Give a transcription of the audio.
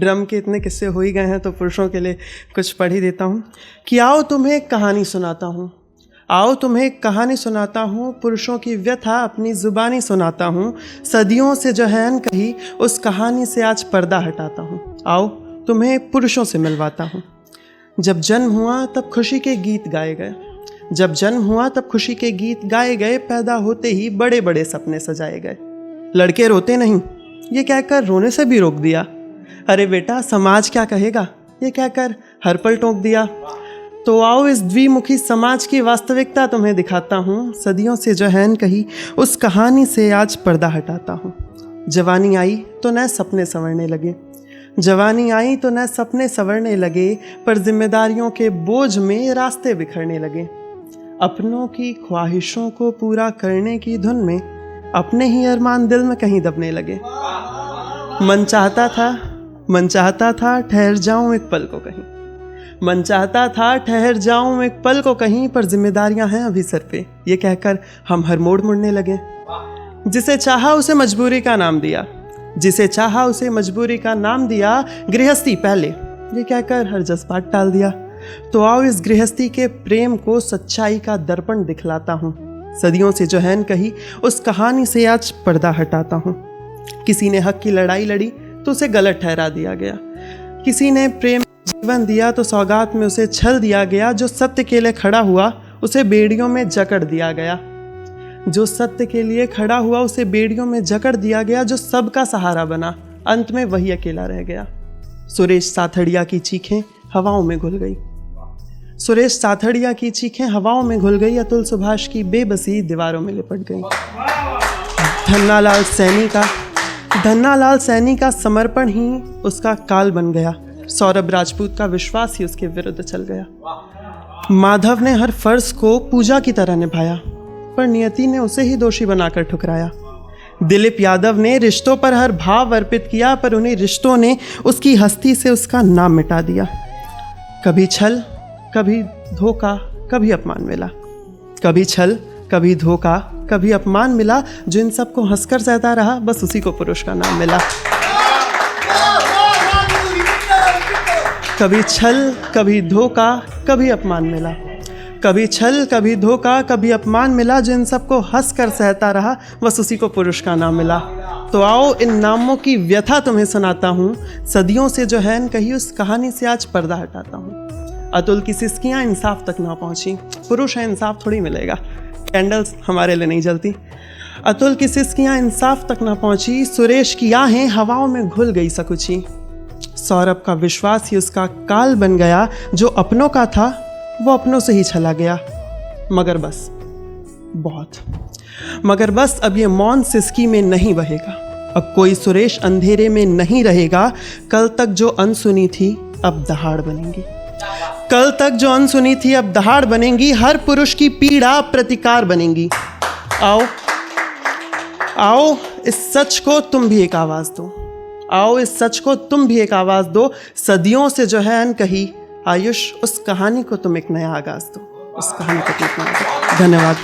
Drum के इतने किस्से हो ही गए हैं तो पुरुषों के लिए कुछ पढ़ ही देता हूँ कि आओ तुम्हें एक कहानी सुनाता हूँ, आओ तुम्हें एक कहानी सुनाता हूँ, पुरुषों की व्यथा अपनी ज़ुबानी सुनाता हूँ, सदियों से जो है अनकही उस कहानी से आज पर्दा हटाता हूँ। आओ तुम्हें पुरुषों से मिलवाता हूँ। जब जन्म हुआ तब खुशी के गीत गाए गए, जब जन्म हुआ तब खुशी के गीत गाए गए, पैदा होते ही बड़े बड़े सपने सजाए गए। लड़के रोते नहीं ये कहकर रोने से भी रोक दिया, अरे बेटा समाज क्या कहेगा ये कहकर हर पल टोक दिया। तो आओ इस द्विमुखी समाज की वास्तविकता तुम्हें दिखाता हूँ, सदियों से जो है कही उस कहानी से आज पर्दा हटाता हूँ। जवानी आई तो नए सपने संवरने लगे, जवानी आई तो नए सपने संवरने लगे, पर जिम्मेदारियों के बोझ में रास्ते बिखरने लगे। अपनों की ख्वाहिशों को पूरा करने की धुन में अपने ही अरमान दिल में कहीं दबने लगे। मन चाहता था ठहर जाऊं एक पल को कहीं, मन चाहता था ठहर जाऊं एक पल को कहीं, पर जिम्मेदारियां हैं अभी सर पे ये कहकर हम हर मोड़ मुड़ने लगे। जिसे चाहा उसे मजबूरी का नाम दिया, जिसे चाहा उसे मजबूरी का नाम दिया, गृहस्थी पहले ये कहकर हर जज्बात टाल दिया। तो आओ इस गृहस्थी के प्रेम को सच्चाई का दर्पण दिखलाता हूँ, सदियों से जो है कही उस कहानी से आज पर्दा हटाता हूँ। किसी ने हक की लड़ाई लड़ी तो उसे गलत ठहरा दिया गया, किसी ने प्रेम जीवन दिया तो सौगात में उसे छल दिया गया। जो सत्य के लिए खड़ा हुआ उसे बेड़ियों में जकड़ दिया गया, जो सत्य के लिए खड़ा हुआ उसे बेड़ियों में जकड़ दिया गया। जो सबका सहारा बना अंत में वही अकेला रह गया। सुरेश साथड़िया की चीखें हवाओं में घुल गई, सुरेश साथड़िया की चीखें हवाओं में घुल गई, अतुल सुभाष की बेबसी दीवारों में लिपट गई। धन्नालाल सैनी का समर्पण ही उसका काल बन गया, सौरभ राजपूत का विश्वास ही उसके विरुद्ध चल गया। माधव ने हर फर्ज को पूजा की तरह निभाया, पर नियति ने उसे ही दोषी बनाकर ठुकराया। दिलीप यादव ने रिश्तों पर हर भाव अर्पित किया, पर उन्हीं रिश्तों ने उसकी हस्ती से उसका नाम मिटा दिया। कभी छल कभी धोखा कभी अपमान मिला, कभी छल कभी धोखा कभी अपमान मिला, जो इन सबको हंसकर सहता रहा बस उसी को पुरुष का नाम मिला। कभी छल कभी धोखा कभी अपमान मिला, कभी छल कभी धोखा कभी अपमान मिला, जो इन सबको हंस कर सहता रहा बस उसी को पुरुष का नाम मिला। तो आओ इन नामों की व्यथा तुम्हें सुनाता हूँ, सदियों से जो है कही उस कहानी से आज पर्दा हटाता हूँ। अतुल की सिसकियाँ इंसाफ तक ना पहुँची, पुरुष है इंसाफ थोड़ी मिलेगा, कैंडल्स हमारे लिए नहीं जलती। अतुल की सिसकियाँ इंसाफ तक ना पहुँची, सुरेश की आहें हवाओं में घुल गई सकुची। सौरभ का विश्वास ही उसका काल बन गया, जो अपनों का था वो अपनों से ही चला गया। मगर बस अब ये मौन सिसकी में नहीं बहेगा, अब कोई सुरेश अंधेरे में नहीं रहेगा। कल तक जो अनसुनी थी अब दहाड़ बनेंगी, कल तक जो अनसुनी थी अब दहाड़ बनेंगी, हर पुरुष की पीड़ा प्रतिकार बनेंगी। आओ इस सच को तुम भी एक आवाज़ दो, आओ इस सच को तुम भी एक आवाज़ दो, सदियों से जो है अनकही आयुष उस कहानी को तुम एक नया आगाज़ दो, उस कहानी को तुम एक नया आगाज़ दो। धन्यवाद।